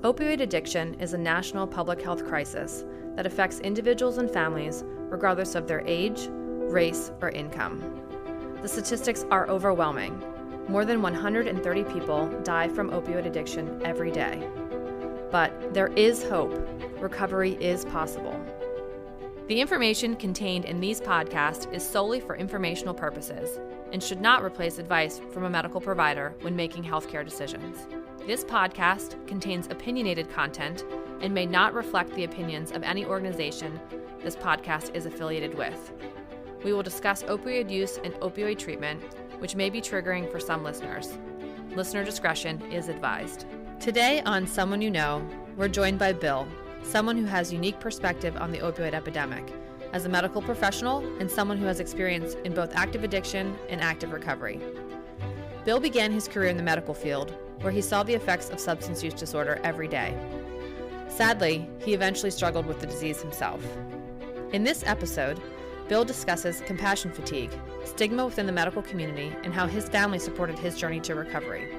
Opioid addiction is a national public health crisis that affects individuals and families regardless of their age, race, or income. The statistics are overwhelming. More than 130 people die from opioid addiction every day. But there is hope. Recovery is possible. The information contained in these podcasts is solely for informational purposes and should not replace advice from a medical provider when making healthcare decisions. This podcast contains opinionated content and may not reflect the opinions of any organization this podcast is affiliated with. We will discuss opioid use and opioid treatment, which may be triggering for some listeners. Listener discretion is advised. Today on Someone You Know, we're joined by Bill, someone who has unique perspective on the opioid epidemic, as a medical professional and someone who has experience in both active addiction and active recovery. Bill began his career in the medical field, where he saw the effects of substance use disorder every day. Sadly, he eventually struggled with the disease himself. In this episode, Bill discusses compassion fatigue, stigma within the medical community, and how his family supported his journey to recovery.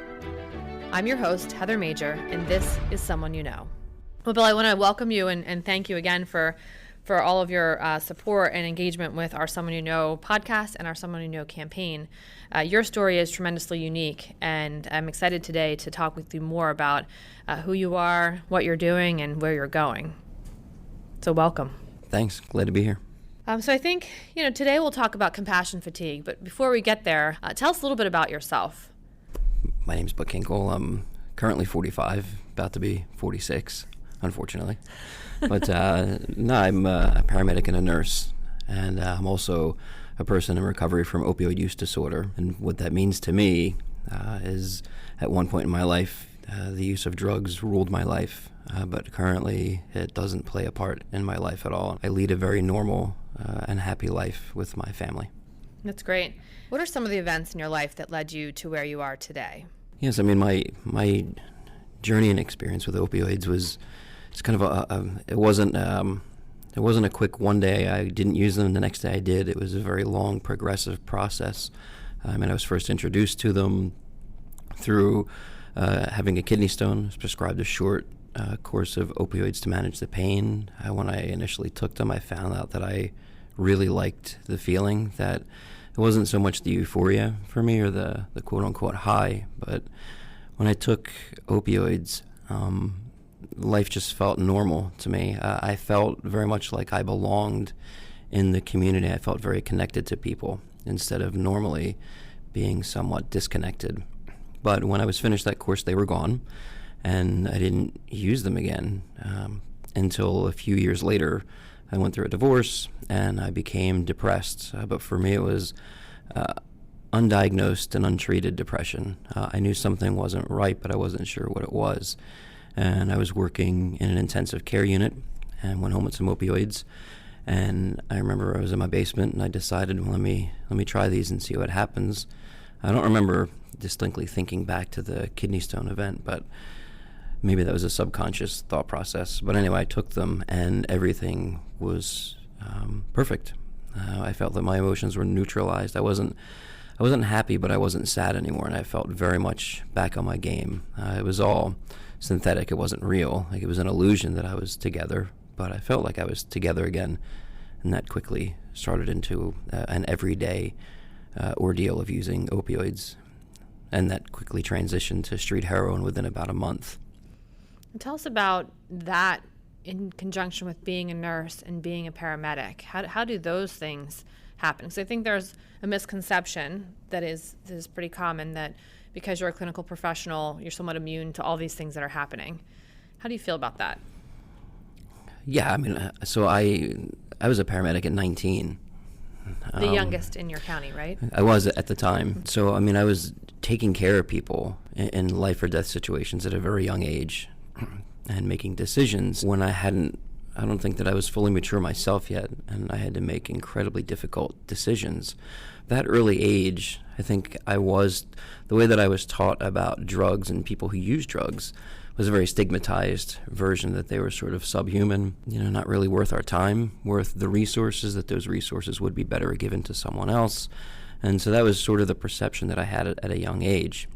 I'm your host, Heather Major, and this is Someone You Know. Well, Bill, I want to welcome you and thank you again for all of your support and engagement with our Someone You Know podcast and our Someone You Know campaign. Your story is tremendously unique, and I'm excited today to talk with you more about who you are, what you're doing, and where you're going. So welcome. Thanks. Glad to be here. So I think, today we'll talk about compassion fatigue, but before we get there, tell us a little bit about yourself. My name's Buck Hinkle. I'm currently 45, about to be 46, unfortunately. But I'm a paramedic and a nurse, and I'm also a person in recovery from opioid use disorder. And what that means to me is at one point in my life, the use of drugs ruled my life, but currently it doesn't play a part in my life at all. I lead a very normal and happy life with my family. That's great. What are some of the events in your life that led you to where you are today? Yes, I mean, my journey and experience with opioids was it's kind of it wasn't a quick one day I didn't use them, the next day I did. It was a very long, progressive process. I was first introduced to them through having a kidney stone. I was prescribed a short course of opioids to manage the pain. When I initially took them, I found out that I really liked the feeling, that it wasn't so much the euphoria for me or the quote-unquote high, but when I took opioids, life just felt normal to me. I felt very much like I belonged in the community. I felt very connected to people instead of normally being somewhat disconnected. But when I was finished that course, they were gone, and I didn't use them again until a few years later. I went through a divorce, and I became depressed. But for me, it was undiagnosed and untreated depression. I knew something wasn't right, but I wasn't sure what it was. And I was working in an intensive care unit and went home with some opioids. And I remember I was in my basement, and I decided, well, let me try these and see what happens. I don't remember distinctly thinking back to the kidney stone event, but maybe that was a subconscious thought process. But anyway, I took them, and everything was perfect. I felt that my emotions were neutralized. I wasn't happy, but I wasn't sad anymore, and I felt very much back on my game. It was all synthetic. It wasn't real. Like, it was an illusion that I was together, but I felt like I was together again, and that quickly started into an everyday ordeal of using opioids, and that quickly transitioned to street heroin within about a month. Tell us about that in conjunction with being a nurse and being a paramedic. How do those things happen? Because I think there's a misconception that is pretty common, that because you're a clinical professional, you're somewhat immune to all these things that are happening. How do you feel about that? Yeah, so I was a paramedic at 19. The youngest in your county, right? I was at the time. So, I was taking care of people in life or death situations at a very young age and making decisions when I don't think that I was fully mature myself yet, and I had to make incredibly difficult decisions. That early age, I think the way that I was taught about drugs and people who use drugs was a very stigmatized version, that they were sort of subhuman, not really worth our time, worth the resources, that those resources would be better given to someone else. And so that was sort of the perception that I had at a young age.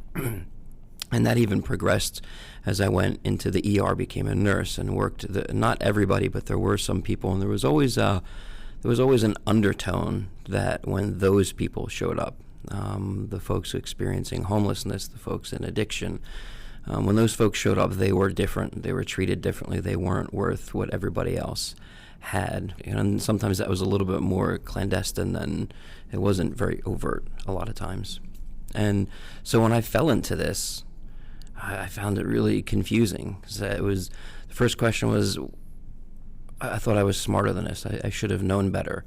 And that even progressed as I went into the ER, became a nurse, and worked. Not everybody, but there were some people, and there was always an undertone that when those people showed up, the folks experiencing homelessness, the folks in addiction, when those folks showed up, they were different. They were treated differently. They weren't worth what everybody else had. And sometimes that was a little bit more clandestine than it wasn't very overt a lot of times. And so when I fell into this, I found it really confusing. The first question was, I thought I was smarter than this. I should have known better.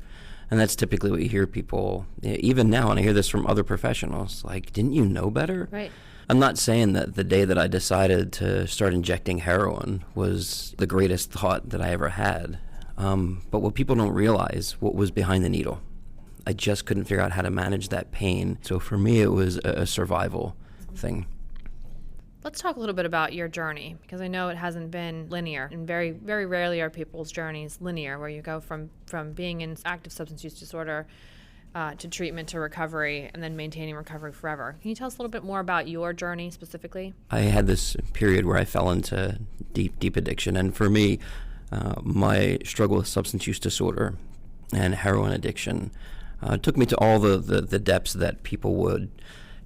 And that's typically what you hear people, even now, and I hear this from other professionals, like, didn't you know better? Right. I'm not saying that the day that I decided to start injecting heroin was the greatest thought that I ever had. But what people don't realize, what was behind the needle. I just couldn't figure out how to manage that pain. So for me, it was a survival thing. Let's talk a little bit about your journey, because I know it hasn't been linear, and very, very rarely are people's journeys linear, where you go from being in active substance use disorder to treatment to recovery, and then maintaining recovery forever. Can you tell us a little bit more about your journey specifically? I had this period where I fell into deep addiction, and for me, my struggle with substance use disorder and heroin addiction took me to all the depths that people would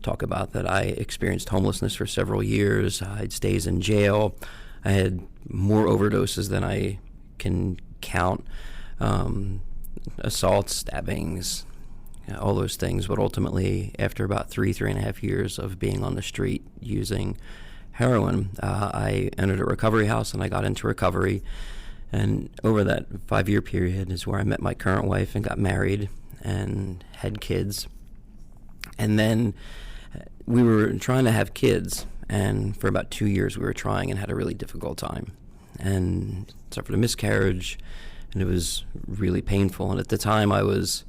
talk about. That I experienced homelessness for several years. I had stays in jail. I had more overdoses than I can count. Assaults, stabbings, all those things. But ultimately, after about 3.5 years of being on the street using heroin, I entered a recovery house and I got into recovery. And over that 5-year period is where I met my current wife and got married and had kids. And then we were trying to have kids, and for about 2 years we were trying and had a really difficult time and suffered a miscarriage, and it was really painful. And at the time I was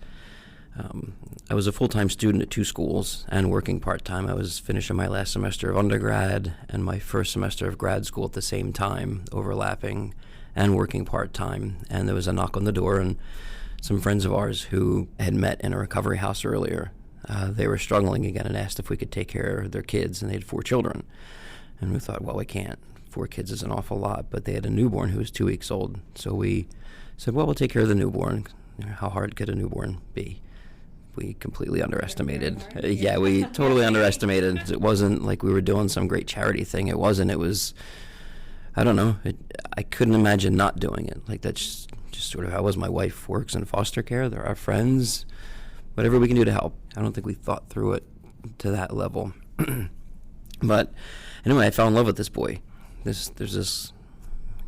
a full-time student at 2 schools and working part-time. I was finishing my last semester of undergrad and my first semester of grad school at the same time, overlapping, and working part-time. And there was a knock on the door, and some friends of ours who had met in a recovery house earlier, they were struggling again and asked if we could take care of their kids, and they had 4 children. And we thought, well, we can't. 4 kids is an awful lot, but they had a newborn who was 2 weeks old. So we said, well, we'll take care of the newborn. How hard could a newborn be? We completely underestimated. Yeah, we totally underestimated. It wasn't like we were doing some great charity thing. It wasn't. It was, I don't know. I couldn't imagine not doing it. Like, that's just sort of how it was. My wife works in foster care. They're our friends. Whatever we can do to help. I don't think we thought through it to that level. But anyway, I fell in love with this boy. There's this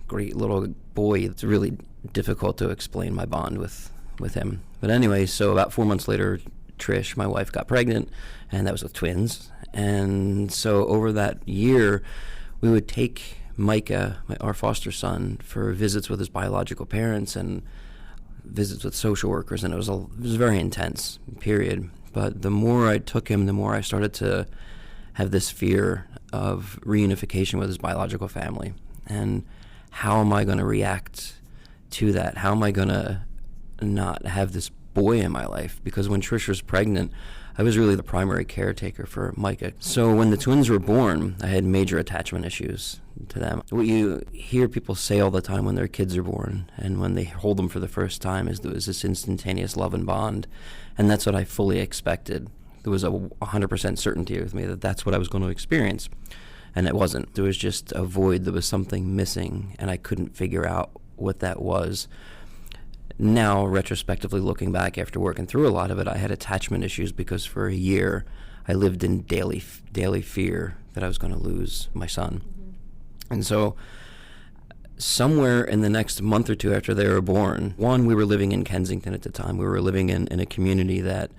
great little boy. It's really difficult to explain my bond with him. But anyway, so about 4 months later, Trish, my wife, got pregnant, and that was with twins. And so over that year, we would take Micah, our foster son, for visits with his biological parents and visits with social workers, and it was a very intense period. But the more I took him, the more I started to have this fear of reunification with his biological family. And how am I going to react to that? How am I going to not have this boy in my life? Because when Trish was pregnant, I was really the primary caretaker for Micah. So when the twins were born, I had major attachment issues to them. What you hear people say all the time when their kids are born and when they hold them for the first time is there was this instantaneous love and bond. And that's what I fully expected. There was a 100% certainty with me that that's what I was going to experience. And it wasn't. There was just a void. There was something missing, and I couldn't figure out what that was. Now, retrospectively looking back after working through a lot of it, I had attachment issues because for a year I lived in daily fear that I was going to lose my son. Mm-hmm. And so somewhere in the next month or two after they were born, we were living in Kensington at the time. We were living in a community that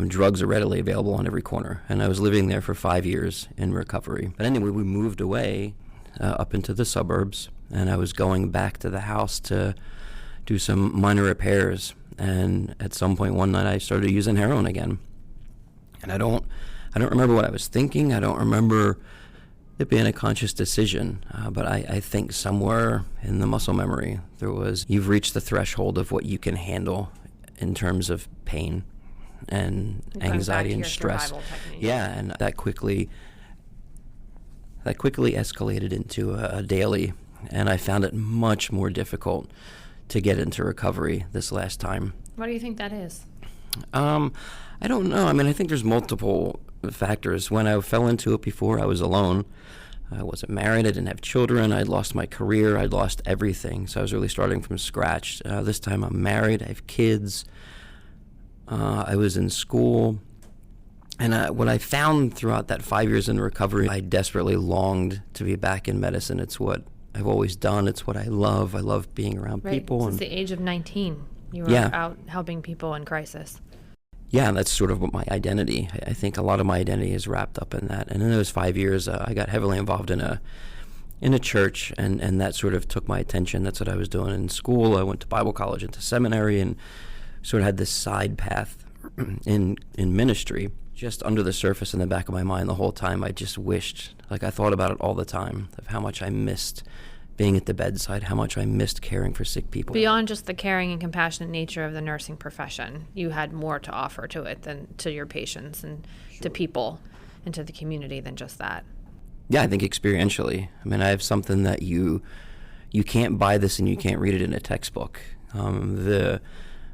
drugs are readily available on every corner. And I was living there for 5 years in recovery. But anyway, we moved away up into the suburbs, and I was going back to the house to do some minor repairs. And at some point one night I started using heroin again. And I don't remember what I was thinking. I don't remember it being a conscious decision. But I think somewhere in the muscle memory there was, you've reached the threshold of what you can handle in terms of pain and anxiety and stress. Technique. Yeah, and that quickly that quickly escalated into a daily, and I found it much more difficult to get into recovery this last time. What do you think that is? I don't know. I mean, I think there's multiple factors. When I fell into it before, I was alone. I wasn't married. I didn't have children. I'd lost my career. I'd lost everything. So I was really starting from scratch. This time I'm married. I have kids. I was in school. And what I found throughout that 5 years in recovery, I desperately longed to be back in medicine. It's what I've always done. It's what I love. I love being around people. Since the age of 19, you were out helping people in crisis. Yeah, that's sort of what my identity. I think a lot of my identity is wrapped up in that. And in those 5 years, I got heavily involved in a church, and that sort of took my attention. That's what I was doing in school. I went to Bible college, into seminary, and sort of had this side path in ministry. Just under the surface in the back of my mind the whole time, I just wished, like I thought about it all the time, of how much I missed being at the bedside, how much I missed caring for sick people. Beyond just the caring and compassionate nature of the nursing profession, you had more to offer to it than to your patients and to people and to the community than just that. Yeah, I think experientially. I mean, I have something that you can't buy this and you can't read it in a textbook. The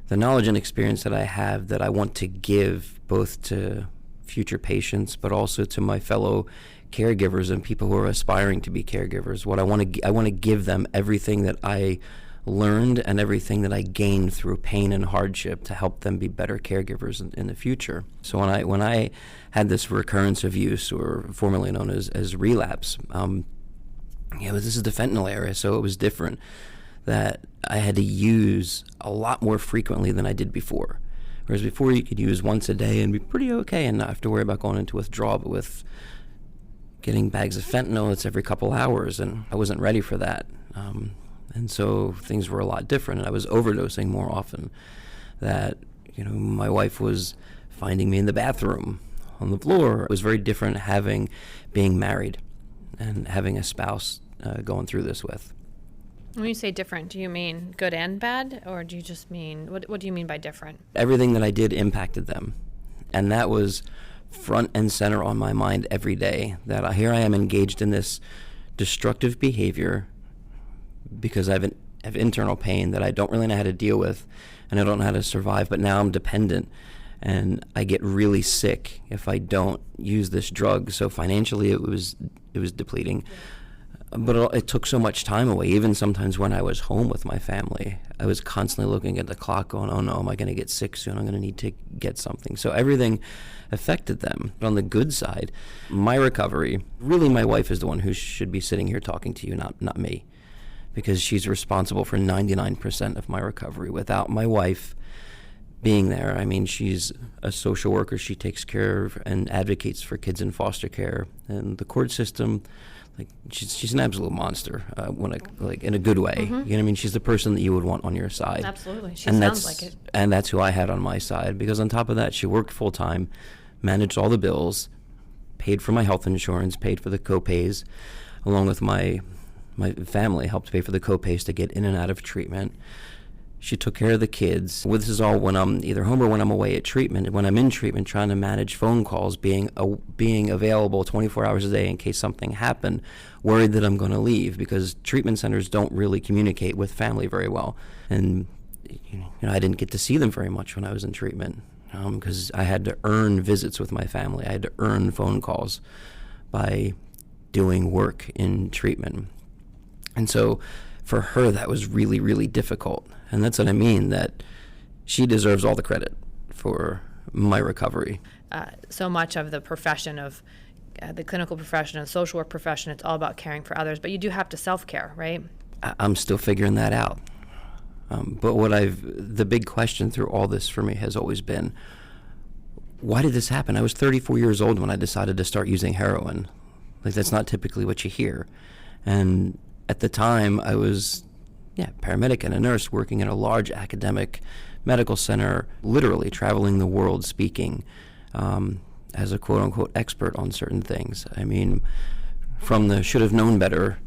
knowledge and experience that I have that I want to give both to future patients, but also to my fellow caregivers and people who are aspiring to be caregivers. What I want to give them everything that I learned and everything that I gained through pain and hardship to help them be better caregivers in the future. So when I had this recurrence of use, or formerly known as relapse, this is the fentanyl era, so it was different. That I had to use a lot more frequently than I did before. Whereas before you could use once a day and be pretty okay and not have to worry about going into withdrawal, but with getting bags of fentanyl, it's every couple hours, and I wasn't ready for that. And so things were a lot different, and I was overdosing more often. That, my wife was finding me in the bathroom, on the floor. It was very different being married and having a spouse going through this with. When you say different, do you mean good and bad, or do you just mean, what do you mean by different? Everything that I did impacted them, and that was front and center on my mind every day, that here I am engaged in this destructive behavior because I have internal pain that I don't really know how to deal with, and I don't know how to survive, but now I'm dependent, and I get really sick if I don't use this drug. So financially it was depleting. But it took so much time away. Even sometimes when I was home with my family, I was constantly looking at the clock going, oh no, am I going to get sick soon? I'm going to need to get something. So everything affected them. But on the good side, my recovery, really my wife is the one who should be sitting here talking to you, not me. Because she's responsible for 99% of my recovery. Without my wife being there, I mean, she's a social worker. She takes care of and advocates for kids in foster care. And the court system, she's an absolute monster, in a good way. Mm-hmm. You know what I mean? She's the person that you would want on your side. Absolutely. Sounds like it. And that's who I had on my side, because on top of that, she worked full time, managed all the bills, paid for my health insurance, paid for the co-pays, along with my family, helped pay for the co-pays to get in and out of treatment. She took care of the kids. Well, this is all when I'm either home or when I'm away at treatment. And when I'm in treatment, trying to manage phone calls, being available 24 hours a day in case something happened, worried that I'm going to leave, because treatment centers don't really communicate with family very well. And I didn't get to see them very much when I was in treatment, because I had to earn visits with my family. I had to earn phone calls by doing work in treatment. And so for her, that was really, really difficult. And that's what I mean, that she deserves all the credit for my recovery. So much of the profession of the clinical profession and social work profession, it's all about caring for others, but you do have to self-care, right? I'm still figuring that out. But the big question through all this for me has always been, why did this happen? I was 34 years old when I decided to start using heroin. That's not typically what you hear. And at the time, I was paramedic and a nurse working in a large academic medical center, literally traveling the world speaking as a quote-unquote expert on certain things. I mean, from the should have known better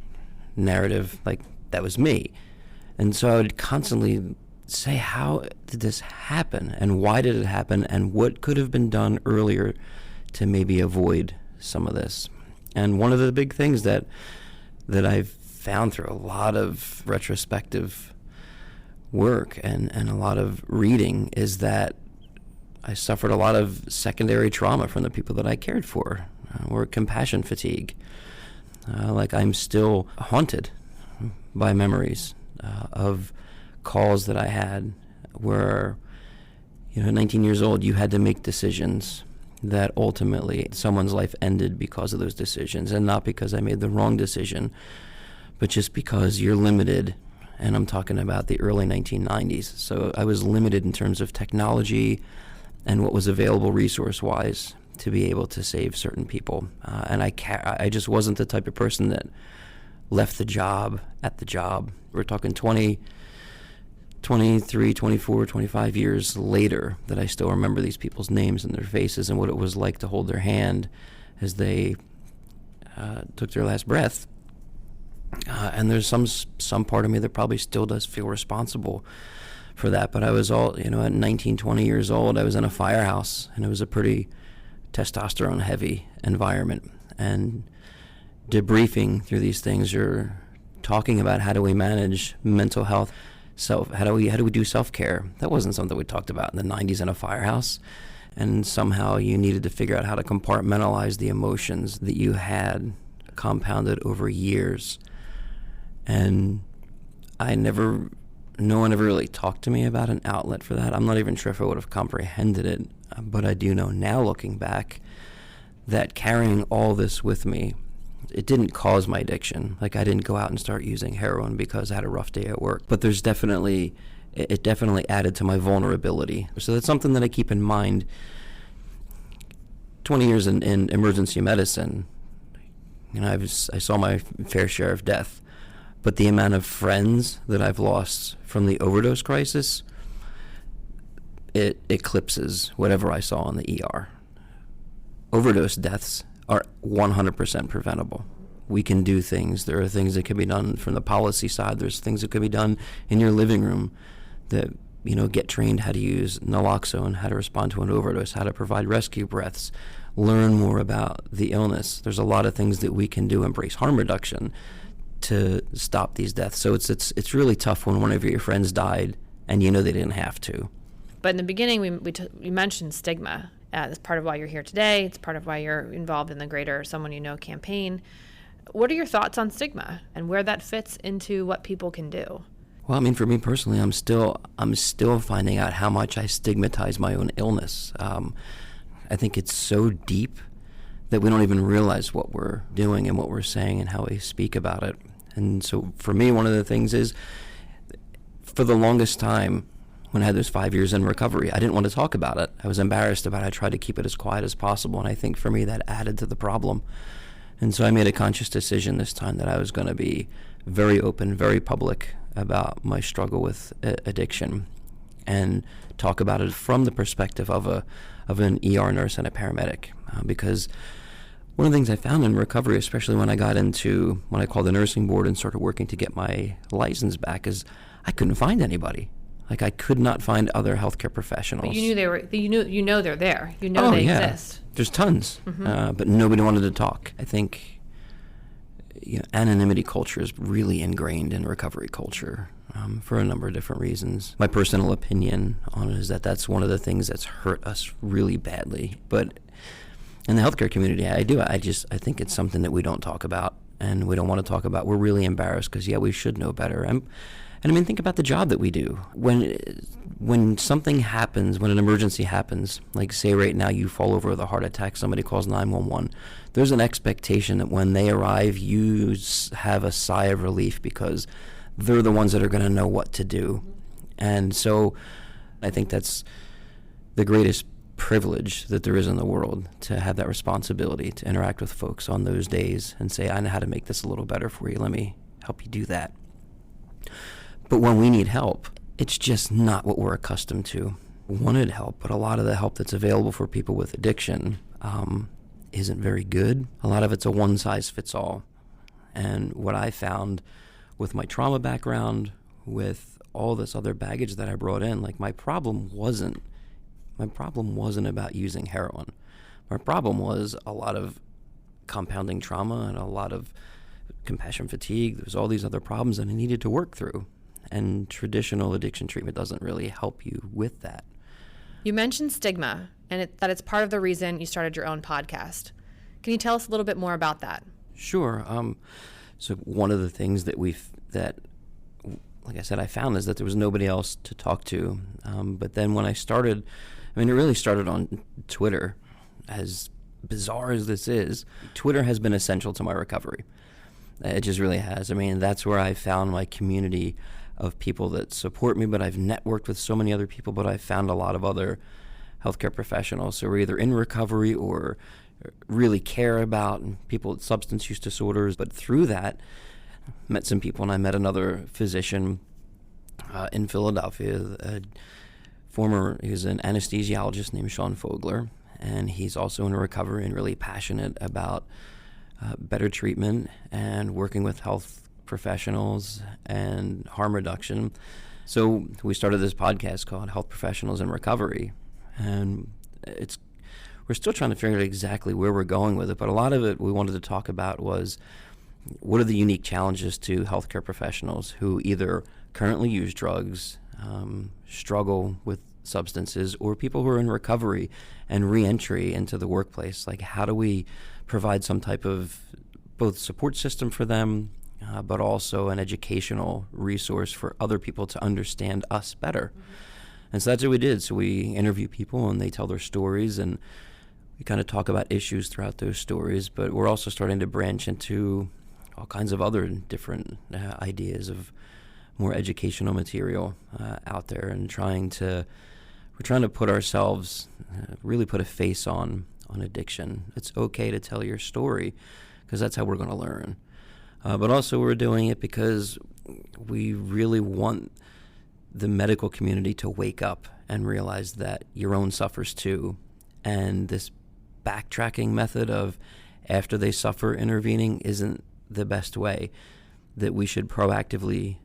narrative, that was me. And so I would constantly say, how did this happen? And why did it happen? And what could have been done earlier to maybe avoid some of this? And one of the big things that I've found through a lot of retrospective work and a lot of reading is that I suffered a lot of secondary trauma from the people that I cared for, or compassion fatigue. Like I'm still haunted by memories of calls that I had where, 19 years old, you had to make decisions that ultimately someone's life ended because of those decisions, and not because I made the wrong decision, but just because you're limited. And I'm talking about the early 1990s. So I was limited in terms of technology and what was available resource-wise to be able to save certain people. And I just wasn't the type of person that left the job at the job. We're talking 20, 23, 24, 25 years later that I still remember these people's names and their faces and what it was like to hold their hand as they took their last breath. And there's some part of me that probably still does feel responsible for that. But I was at 19, 20 years old, I was in a firehouse, and it was a pretty testosterone-heavy environment. And debriefing through these things, you're talking about how do we manage mental health, how do we do self-care. That wasn't something we talked about in the 90s in a firehouse. And somehow you needed to figure out how to compartmentalize the emotions that you had compounded over years. And no one ever really talked to me about an outlet for that. I'm not even sure if I would have comprehended it, but I do know now, looking back, that carrying all this with me, it didn't cause my addiction. Like, I didn't go out and start using heroin because I had a rough day at work, but it definitely added to my vulnerability. So that's something that I keep in mind. 20 years in emergency medicine, I saw my fair share of death. But the amount of friends that I've lost from the overdose crisis, it eclipses whatever I saw in the ER. Overdose deaths are 100% preventable. We can do things. There are things that can be done from the policy side. There's things that can be done in your living room that, get trained how to use naloxone, how to respond to an overdose, how to provide rescue breaths, learn more about the illness. There's a lot of things that we can do, embrace harm reduction, to stop these deaths. So it's really tough when one of your friends died and they didn't have to. But in the beginning, we mentioned stigma as part of why you're here today. It's part of why you're involved in the Greater Someone You Know campaign. What are your thoughts on stigma and where that fits into what people can do? Well, for me personally, I'm still finding out how much I stigmatize my own illness. I think it's so deep that we don't even realize what we're doing and what we're saying and how we speak about it. And so for me, one of the things is, for the longest time, when I had those 5 years in recovery, I didn't want to talk about it. I was embarrassed about it. I tried to keep it as quiet as possible, and I think for me that added to the problem. And so I made a conscious decision this time that I was going to be very open, very public about my struggle with addiction, and talk about it from the perspective of an ER nurse and a paramedic, because one of the things I found in recovery, especially when I got into when I called the nursing board and started working to get my license back, is I couldn't find anybody. Like, I could not find other healthcare professionals. But you knew they were. They're there. They exist. There's tons, but nobody wanted to talk. I think anonymity culture is really ingrained in recovery culture for a number of different reasons. My personal opinion on it is that that's one of the things that's hurt us really badly. But in the healthcare community, I think it's something that we don't talk about and we don't want to talk about. We're really embarrassed because, we should know better. And think about the job that we do. When something happens, when an emergency happens, like say right now you fall over with a heart attack, somebody calls 911, there's an expectation that when they arrive, you have a sigh of relief because they're the ones that are going to know what to do. And so I think that's the greatest privilege that there is in the world, to have that responsibility to interact with folks on those days and say, I know how to make this a little better for you. Let me help you do that. But when we need help, it's just not what we're accustomed to. We wanted help, but a lot of the help that's available for people with addiction isn't very good. A lot of it's a one-size-fits-all. And what I found with my trauma background, with all this other baggage that I brought in, like my problem wasn't about using heroin. My problem was a lot of compounding trauma and a lot of compassion fatigue. There was all these other problems that I needed to work through. And traditional addiction treatment doesn't really help you with that. You mentioned stigma and that it's part of the reason you started your own podcast. Can you tell us a little bit more about that? Sure. So one of the things that like I said, I found is that there was nobody else to talk to. But then when I started, it really started on Twitter. As bizarre as this is, Twitter has been essential to my recovery. It just really has. That's where I found my community of people that support me, but I've networked with so many other people, but I've found a lot of other healthcare professionals. So we're either in recovery or really care about people with substance use disorders. But through that, met some people, and I met another physician in Philadelphia, he's an anesthesiologist named Sean Fogler, and he's also in recovery and really passionate about better treatment and working with health professionals and harm reduction. So we started this podcast called Health Professionals in Recovery, and we're still trying to figure out exactly where we're going with it, but a lot of it we wanted to talk about was what are the unique challenges to healthcare professionals who either currently use drugs, struggle with substances, or people who are in recovery and re-entry into the workplace. Like, how do we provide some type of both support system for them, but also an educational resource for other people to understand us better. And so that's what we did. So we interview people and they tell their stories, and we kind of talk about issues throughout those stories, but we're also starting to branch into all kinds of other different ideas of more educational material out there, and we're trying to put ourselves, really put a face on addiction. It's okay to tell your story because that's how we're going to learn. But also we're doing it because we really want the medical community to wake up and realize that your own suffers too. And this backtracking method of after they suffer intervening isn't the best way, that we should proactively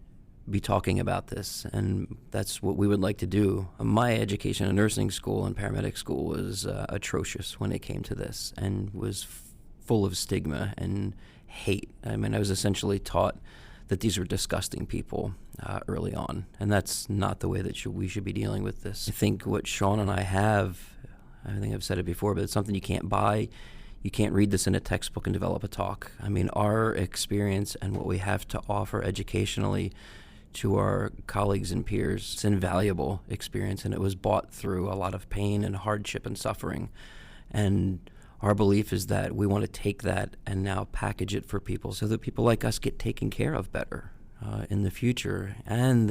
be talking about this. And that's what we would like to do. My education in nursing school and paramedic school was atrocious when it came to this, and was full of stigma and hate. I was essentially taught that these were disgusting people early on, and that's not the way that we should be dealing with this. I think what Sean and I have, I think I've said it before, but it's something you can't buy. You can't read this in a textbook and develop a talk. Our experience and what we have to offer educationally to our colleagues and peers, it's an invaluable experience, and it was bought through a lot of pain and hardship and suffering. And our belief is that we want to take that and now package it for people so that people like us get taken care of better in the future, and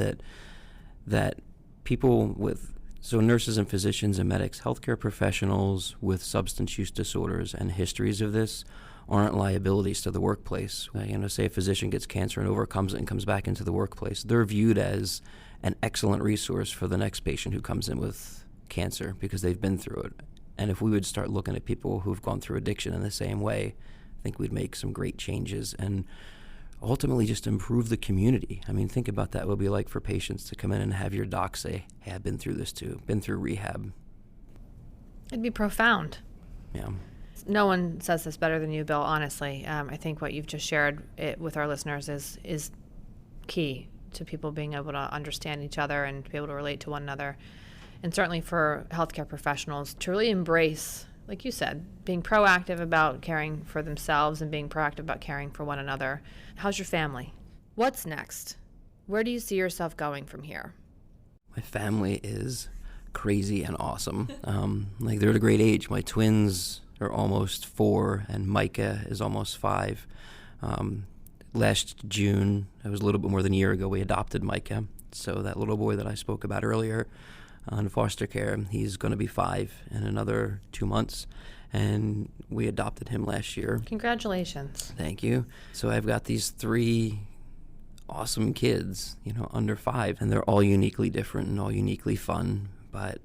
that people with, so nurses and physicians and medics, healthcare professionals with substance use disorders and histories of this aren't liabilities to the workplace. Say a physician gets cancer and overcomes it and comes back into the workplace, they're viewed as an excellent resource for the next patient who comes in with cancer because they've been through it. And if we would start looking at people who've gone through addiction in the same way, I think we'd make some great changes and ultimately just improve the community. Think about that. What it would be like for patients to come in and have your doc say, hey, I've been through this too, been through rehab. It'd be profound. Yeah. No one says this better than you, Bill, honestly. I think what you've just shared with our listeners is key to people being able to understand each other and to be able to relate to one another. And certainly for healthcare professionals to really embrace, like you said, being proactive about caring for themselves and being proactive about caring for one another. How's your family? What's next? Where do you see yourself going from here? My family is crazy and awesome. They're at a great age. My twins are almost 4, and Micah is almost 5. Last June, it was a little bit more than a year ago, we adopted Micah. So that little boy that I spoke about earlier in foster care, he's going to be 5 in another 2 months, and we adopted him last year. Congratulations. Thank you. So I've got these 3 awesome kids, under 5, and they're all uniquely different and all uniquely fun. But,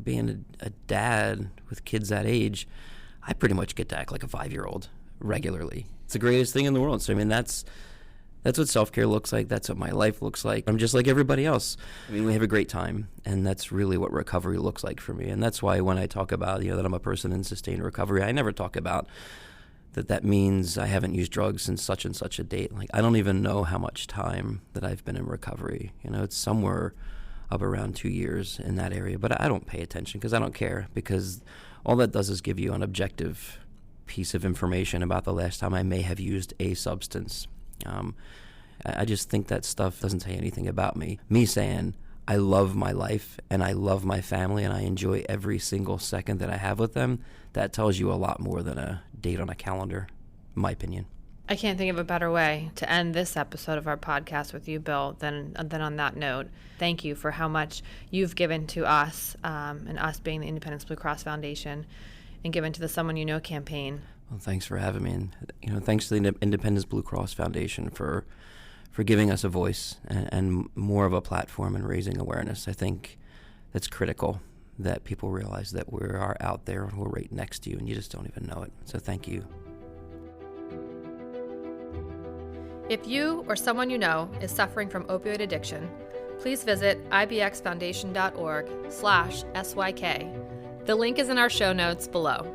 being a dad with kids that age, I pretty much get to act like a 5-year-old regularly. It's the greatest thing in the world. So, that's what self-care looks like. That's what my life looks like. I'm just like everybody else. We have a great time, and that's really what recovery looks like for me. And that's why when I talk about, that I'm a person in sustained recovery, I never talk about that means I haven't used drugs since such and such a date. Like, I don't even know how much time that I've been in recovery. It's somewhere up around 2 years in that area, but I don't pay attention because I don't care, because all that does is give you an objective piece of information about the last time I may have used a substance. I just think that stuff doesn't say anything about me. Me saying I love my life and I love my family and I enjoy every single second that I have with them, that tells you a lot more than a date on a calendar, in my opinion. I can't think of a better way to end this episode of our podcast with you, Bill, than on that note. Thank you for how much you've given to us, and us being the Independence Blue Cross Foundation, and given to the Someone You Know campaign. Well, thanks for having me. And, thanks to the Independence Blue Cross Foundation for giving us a voice and more of a platform and raising awareness. I think that's critical, that people realize that we are out there, we're right next to you, and you just don't even know it. So thank you. If you or someone you know is suffering from opioid addiction, please visit ibxfoundation.org/SYK. The link is in our show notes below.